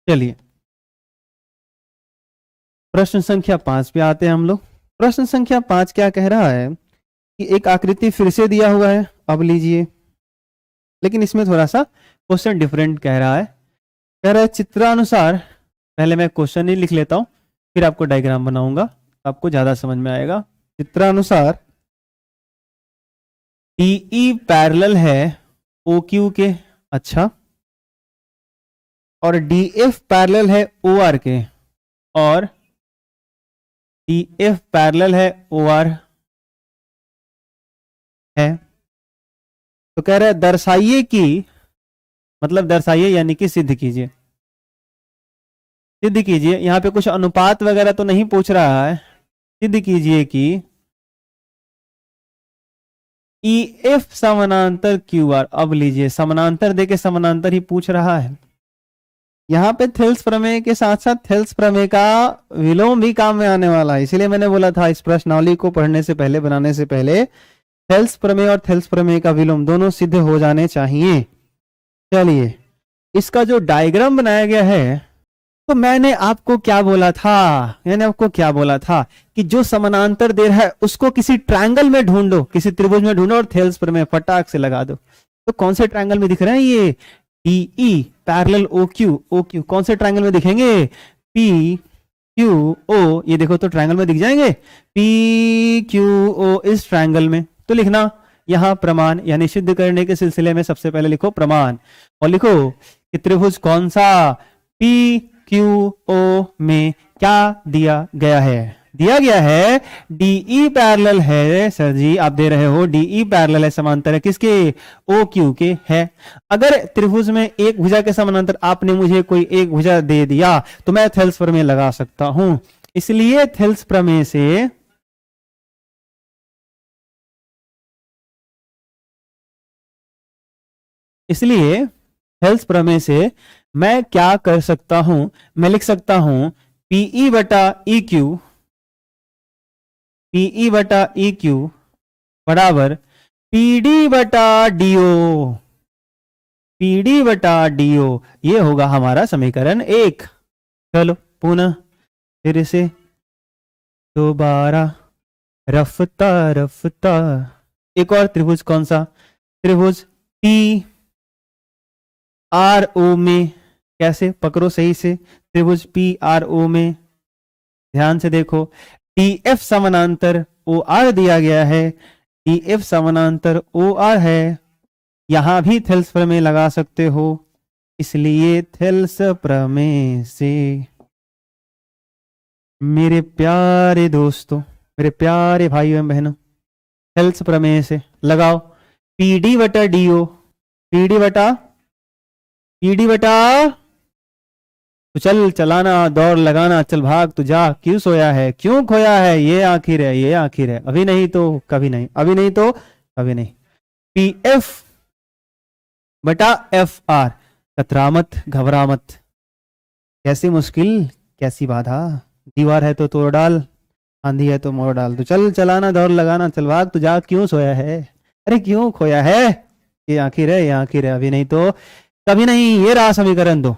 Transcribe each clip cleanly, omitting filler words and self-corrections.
चलिए प्रश्न संख्या 5 पे आते हैं हम लोग। प्रश्न संख्या 5 क्या कह रहा है कि एक आकृति फिर से दिया हुआ है। अब लीजिए, लेकिन इसमें थोड़ा सा क्वेश्चन डिफरेंट कह रहा है। कह रहा है चित्रानुसार, पहले मैं क्वेश्चन ही लिख लेता हूं, फिर आपको डायग्राम बनाऊंगा, आपको ज्यादा समझ में आएगा। चित्रानुसार टीई पैरेलल है OQ के, अच्छा, और DF पैरेलल है OR के, और DF पैरेलल है OR है। तो कह रहा है दर्शाइए कि, मतलब दर्शाइए यानी कि सिद्ध कीजिए। सिद्ध कीजिए, यहां पे कुछ अनुपात वगैरह तो नहीं पूछ रहा है। सिद्ध कीजिए कि EF समानांतर QR। अब लीजिए, समानांतर देके समानांतर ही पूछ रहा है। यहाँ पे थेल्स प्रमेय के साथ साथ थेल्स प्रमेय का विलोम भी काम में आने वाला है। इसलिए मैंने बोला था इस प्रश्नावली को पढ़ने से पहले, बनाने से पहले, थेल्स प्रमेय और थेल्स प्रमेय का विलोम दोनों सिद्ध हो जाने चाहिए। चलिए, इसका जो डायग्राम बनाया गया है, तो मैंने आपको क्या बोला था कि जो समानांतर दे रहा है उसको किसी ट्रायंगल में ढूंढो, किसी त्रिभुज में ढूंढो, और थेल्स प्रमेय फटाक से लगा दो। तो कौन से ट्रायंगल में दिख रहे हैं ये? DE पैरेलल OQ कौन से ट्रायंगल में दिखेंगे? PQO, ये देखो तो ट्रायंगल में दिख जाएंगे। PQO इस ट्रायंगल में। तो लिखना यहां प्रमाण, यानी सिद्ध करने के सिलसिले में सबसे पहले लिखो प्रमाण, और लिखो कि त्रिभुज कौन सा PQO में क्या दिया गया है। दिया गया है DE पैरेलल है। सर जी आप दे रहे हो DE पैरेलल है, समांतर है किसके? OQ के है। अगर त्रिभुज में एक भुजा के समानांतर आपने मुझे कोई एक भुजा दे दिया तो मैं थेल्स प्रमेय लगा सकता हूं। इसलिए थेल्स प्रमेय से मैं क्या कर सकता हूं? मैं लिख सकता हूं PE बटा EQ बराबर PD बटा DO। ये होगा हमारा समीकरण 1। चलो पुनः फिर से दोबारा रफ्ता एक और त्रिभुज, कौन सा? त्रिभुज PRO में। कैसे पकड़ो सही से, त्रिभुज PRO में ध्यान से देखो, DF समानांतर OR दिया गया है, DF समानांतर OR है। यहां भी थेल्स प्रमेय लगा सकते हो, इसलिए थेल्स प्रमेय से मेरे प्यारे दोस्तों, मेरे प्यारे भाइयों एवं बहनों, थेल्स प्रमेय से लगाओ PD बटा DO, PD बटा तो चल चलाना, दौड़ लगाना, चल भाग तू जा, क्यों सोया है, क्यों खोया है, ये आखिर है, अभी नहीं तो कभी नहीं। PF बटा FR, कतरा मत, घबरा मत, कैसी मुश्किल, कैसी बाधा, दीवार है तो तोड़ डाल, आंधी है तो मोड़ डाल, तो चल चलाना, दौड़ लगाना, चल भाग तू जा, क्यों सोया है, अरे क्यों खोया है, ये आखिर है, अभी नहीं तो कभी नहीं। ये रहा समीकरण 2।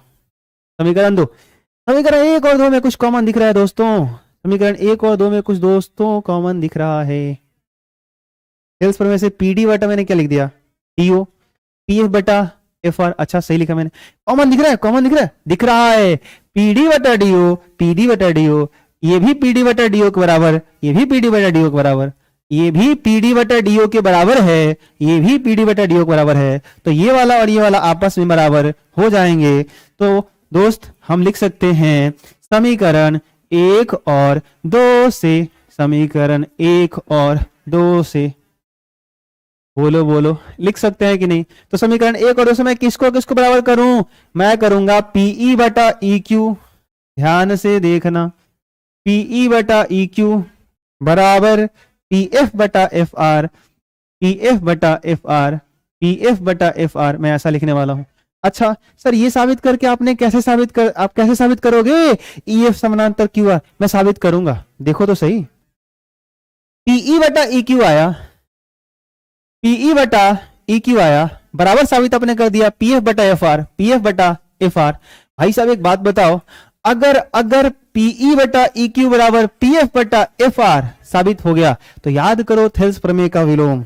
समीकरण 1 और 2 में कुछ कॉमन दिख रहा है दोस्तों। समीकरण 1 और 2 में कुछ दोस्तों कॉमन दिख रहा है। थेल्स प्रमेय से PD बटा, मैंने क्या लिख दिया, DO, PF बटा FR, अच्छा सही लिखा मैंने। कॉमन दिख रहा है PD बटा DO, ये भी PD बटा DO के बराबर, ये भी PD बटा DO के बराबर, ये भी PD बटा DO के बराबर है, ये भी PD बटा DO के बराबर है। तो ये वाला और ये वाला आपस में बराबर हो जाएंगे। तो दोस्त हम लिख सकते हैं समीकरण 1 और 2 से, समीकरण 1 और 2 से, बोलो लिख सकते हैं कि नहीं? तो समीकरण 1 और 2 से मैं किसको बराबर करूं? मैं करूंगा PE बटा EQ, ध्यान से देखना, PE बटा EQ बराबर PF बटा FR, मैं ऐसा लिखने वाला हूं। अच्छा सर, ये साबित करके आप कैसे साबित करोगे EF समानांतर QR? मैं साबित करूंगा, देखो तो सही। PE बटा EQ आया, बराबर साबित आपने कर दिया PF बटा FR, भाई साहब एक बात बताओ, अगर अगर पीई बटा ई क्यू बराबर पी एफ बटा एफ आर साबित हो गया तो याद करो थेल्स प्रमेय का विलोम,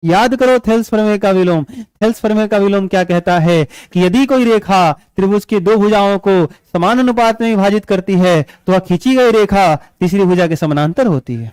याद करो थेल्स प्रमेय का विलोम। थेल्स प्रमेय का विलोम क्या कहता है कि यदि कोई रेखा त्रिभुज की दो भुजाओं को समान अनुपात में विभाजित करती है तो वह खींची गई रेखा तीसरी भुजा के समानांतर होती है।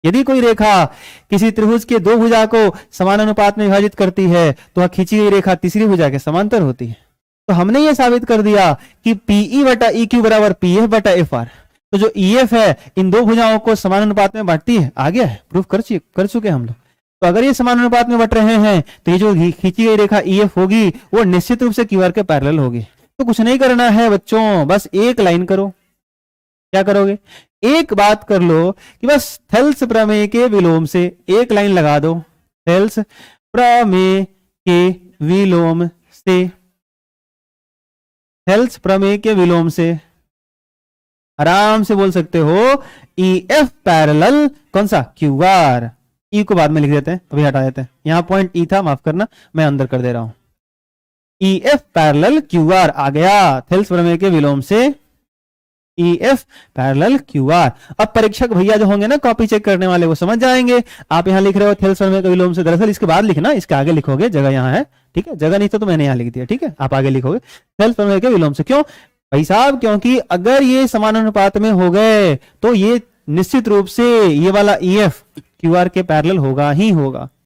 यदि कोई रेखा किसी त्रिभुज के दो भुजा को समान अनुपात में विभाजित करती है तो वह खींची गई रेखा तीसरी भुजा के समांतर होती है। तो हमने ये साबित कर दिया कि पीई बटा ई क्यू बराबर पी एफ बटा एफ आर। तो जो ई एफ है इन दो भुजाओं को समान अनुपात में बांटती है, आ गया है, प्रूफ कर चुके हम लोग। तो अगर ये समान अनुपात में बट रहे हैं तो ये जो खींची गई रेखा ई एफ होगी वो निश्चित रूप से क्यू आर के पैरेलल होगी। तो कुछ नहीं करना है बच्चों, बस एक लाइन करो। क्या करोगे, एक बात कर लो कि बस थेल्स प्रमेय के विलोम से एक लाइन लगा दो, थेल्स प्रमेय के विलोम से, थेल्स प्रमेय के विलोम से आराम से बोल सकते हो ई एफ पैरेलल कौन सा, क्यू आर। ई को बाद में लिख देते हैं, अभी हटा देते हैं, यहां पॉइंट ई था, माफ करना, मैं अंदर कर दे रहा हूं। E F parallel Q R आ गया थेल्स प्रमेय के विलोम से, E F parallel Q R. अब परीक्षक भैया जो होंगे ना कॉपी चेक करने वाले वो समझ जाएंगे। आप यहां लिख रहे हो थेल्स प्रमेय के विलोम से, दरअसल इसके बाद लिखना, इसके आगे लिखोगे, जगह यहां है, ठीक है, जगह नहीं तो मैंने यहां लिख दिया, ठीक है, आप आगे लिखोगे थेल्स प्रमेय के विलोम से। क्यों भाई साहब, क्योंकि अगर ये समान अनुपात में हो गए तो ये निश्चित रूप से ये वाला ई एफ क्यू आर के पैरेलल होगा ही होगा।